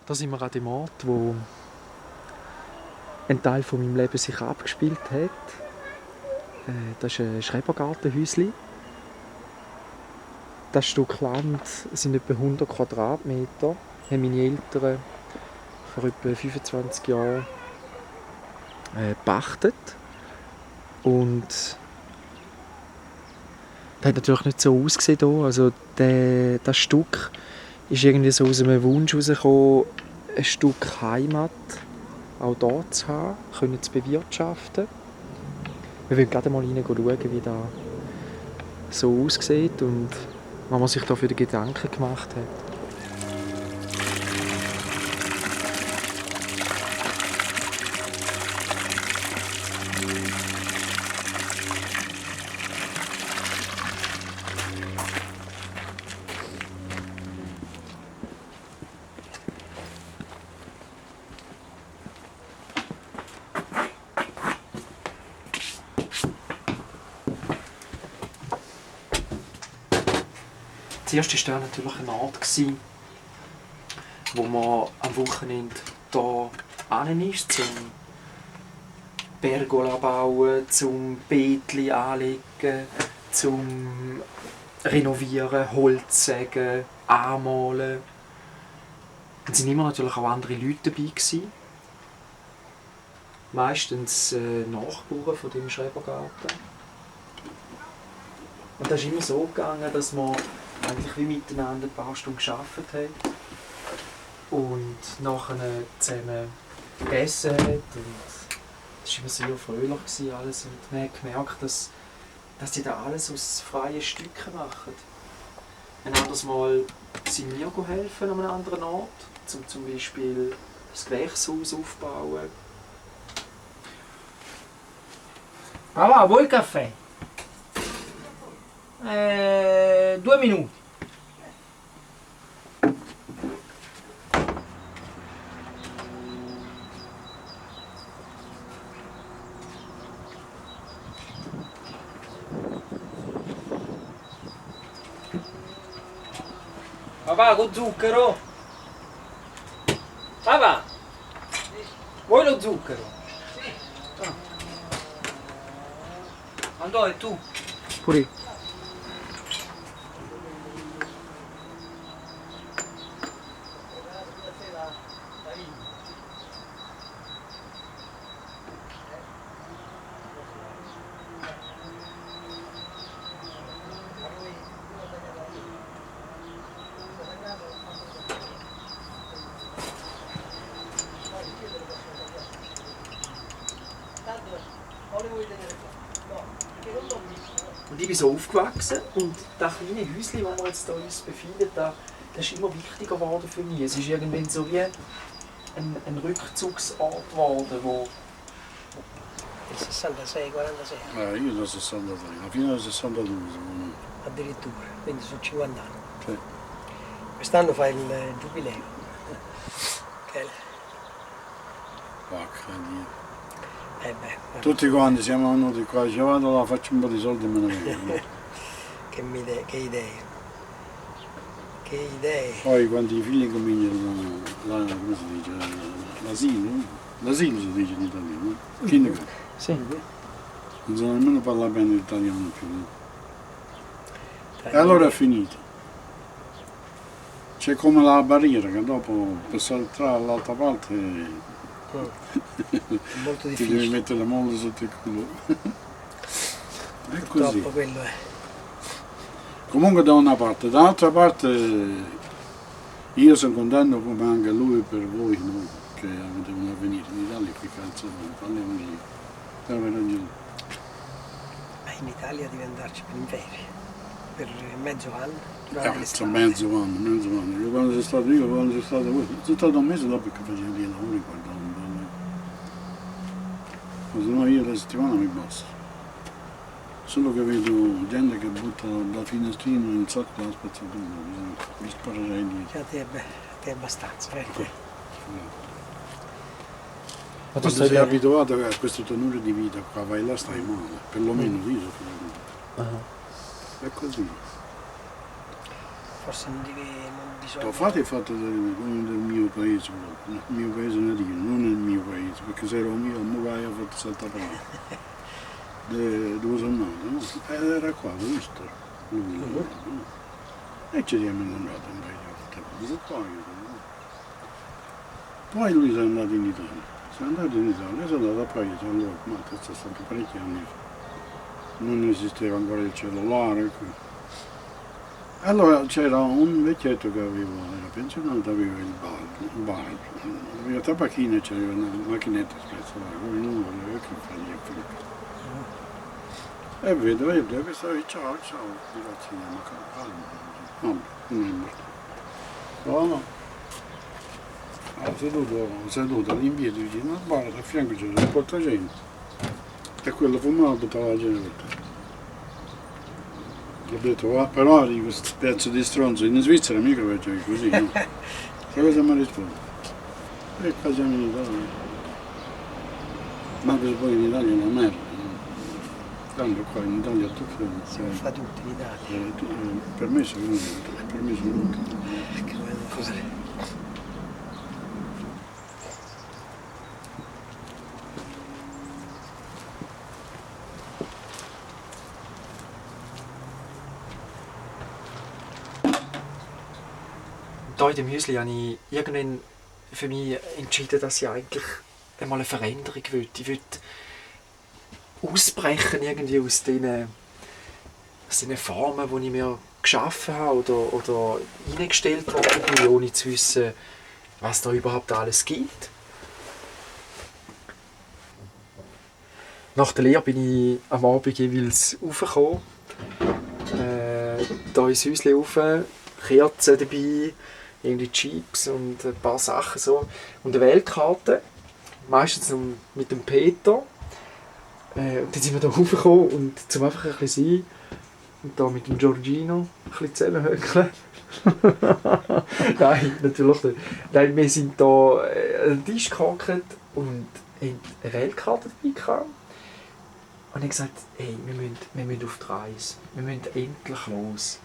Da sind wir an dem Ort, wo ein Teil von meinem Leben sich abgespielt hat. Das ist ein Schrebergartenhäuschen. Das Stück Land sind etwa 100 Quadratmeter. Haben meine Eltern vor etwa 25 Jahren gepachtet. Und das hat natürlich nicht so ausgesehen hier. Also das Stück ist irgendwie so aus einem Wunsch herausgekommen, ein Stück Heimat auch dort zu haben, können zu bewirtschaften. Wir wollen gerade mal schauen, wie das so aussieht und was man sich da für die Gedanken gemacht hat. Zuerst war natürlich ein Ort, wo man am Wochenende hier hin ist, zum Pergola bauen, zum Beetli anlegen, zum Renovieren, Holz sägen, anmalen. Es waren immer natürlich auch andere Leute dabei. Meistens Nachbarn von dem Schrebergarten. Und das ist immer so gegangen, dass man eigentlich wie miteinander ein paar Stunden gearbeitet hat und nachher zusammen gegessen hat. Und das war immer sehr fröhlich alles. Und man hat gemerkt, dass sie da alles aus freien Stücken machen. Ein anderes Mal sind wir helfen an einem anderen Ort, zum Beispiel das Gewächshaus aufbauen. Papà, vuoi il caffè? 2 minuti. Papà, con zucchero? Papà, vuoi lo zucchero? Sì. Andò e tu? Pure io. Und ich bin so aufgewachsen und das kleine Häuschen, wo wir jetzt hier uns befinden, das ist immer wichtiger geworden für mich. Es ist irgendwann so wie ein Rückzugsort geworden, wo... Il 66, 46. Io da 63, alla fine del 62 secondo me. Addirittura, quindi sono 50 anni. Sì. Quest'anno fa il giubileo. Che Vacca, Dio. beh, Tutti quanti siamo venuti qua, dicevamo là faccio un po' di soldi e me ne vengo. che idee. Che idee. Poi quando i figli cominciano, come si dice, l'asilo, l'asilo si dice in italiano, kindergarten. Sì. Non so nemmeno parlare bene l'italiano più. E allora è finito. C'è come la barriera che dopo per saltare all'altra parte Molto ti devi difficile. mettere molto sotto il culo. È così. Purtroppo quello è. Comunque da una parte, dall'altra parte io sono contento come anche lui per voi, no? Che avete un avvenire in Italia, che cazzo parliamo di io. Avete ragione. In Italia devi andarci per in ferie, per mezzo anno, durante Cazzo, l'estate. mezzo anno. Io quando sono stato voi, sono stato un mese dopo che facevo dei lavori qua da un po'. Ma se no io la settimana mi basta. Solo che vedo gente che butta da finestrino in sotto la spazzatura, mi sparerei dietro. Cioè, te è abbastanza, Ma Quando sei abituato a questo tenore di vita qua, vai là stai male, perlomeno io sono. È così. forse non bisogna... Lo fate fatto del mio paese, il mio paese nativo, non il mio paese, perché se era mio, non vai a fare saltapane. Dove sono nato, no? Ed era qua, visto? E ci siamo incontrati un paio di volte. Poi lui si è andato in Italia. Si è andato in Italia, si è andato a paese, allora, ma questo è stato parecchi anni fa. Non esisteva ancora il cellulare. Allora c'era un vecchietto che era pensionato, aveva il bar, aveva tabacchino e c'era una macchinetta espressa, con il numero e che faceva fricca. E vedo, e questo ciao, grazie, ma calma, non è morto. No, seduto all'impiede vicino al bar, a fianco c'era un portacento e quello fumava buttava la gente. Ho detto, però di questo pezzo di stronzo in Svizzera mica facevi così, no? Sai cosa mi ha risposto? E qua siamo in Italia. Ma per poi in Italia è una merda, no? Tanto qua in Italia tutto Si fa tutto in Italia. per me sono tutti. Che vogliono fare? Hier in dem Häuschen habe ich irgendwann für mich entschieden, dass ich eigentlich einmal eine Veränderung will. Ich will ausbrechen irgendwie aus diesen Formen, die ich mir geschaffen habe oder hineingestellt habe, ohne zu wissen, was da überhaupt alles gibt. Nach der Lehre bin ich am Abend jeweils raufgekommen, hier ins Häuschen rauf, Kerzen dabei, irgendwie Chips und ein paar Sachen so. Und eine Weltkarte, meistens noch mit dem Peter. Und dann sind wir hier raufgekommen und zum einfach ein bisschen sein und da mit dem Giorgino ein bisschen zusammenhöckeln. Nein, natürlich nicht. Nein, wir sind hier an den Tisch gehockt und haben eine Weltkarte dabei gehabt. Und ich gesagt, hey, wir müssen auf die Reise. Wir müssen endlich los.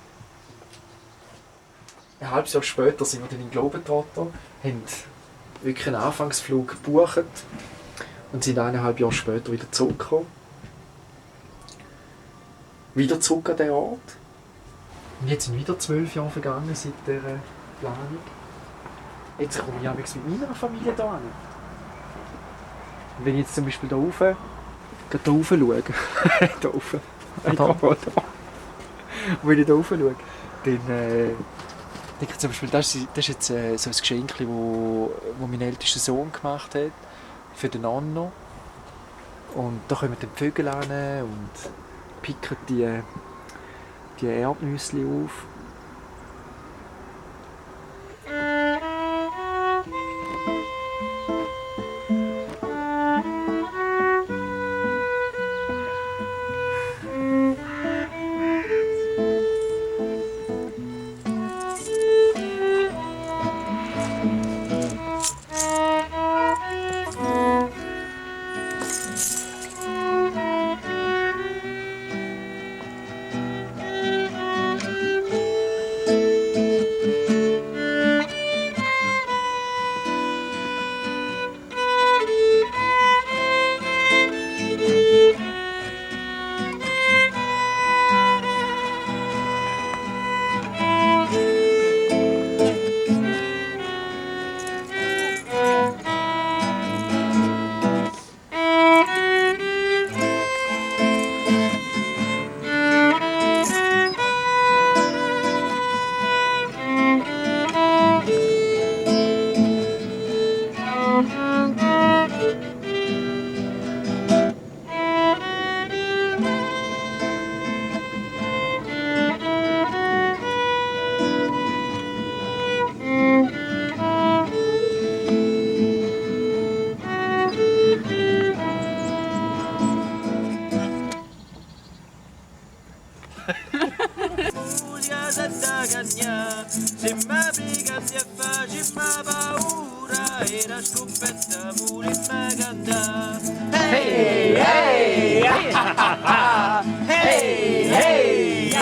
Ein halbes Jahr später sind wir dann in Globetrotter, haben wirklich einen Anfangsflug gebucht und sind 1,5 Jahre später wieder zurückgekommen. Wieder zurück an den Ort. Und jetzt sind wieder 12 Jahre vergangen seit dieser Planung. Jetzt komme ich mit meiner Familie hier hin. Und wenn ich jetzt zum Beispiel hier rauf schaue, hier rauf, da. Und wenn ich hier rauf schaue, dann denke ich zum Beispiel, das ist jetzt so ein Geschenk, das mein ältester Sohn gemacht hat für den Nonno. Und da kommen die Vögel an und picken die Erdnüsse auf. Hey, hey, hey, hey,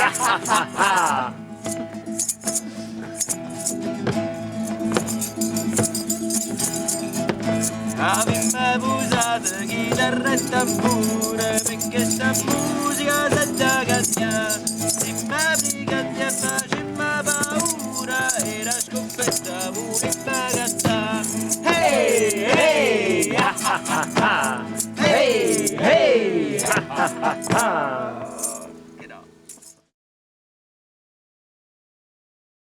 suonate chitarra e tambure, perché sta musica senza cagna, se mi brigati a facemma paura, e la sconfitta pure in cantare. Hey, hey, ha ha ha ha, hey, hey, ha ha ha ha.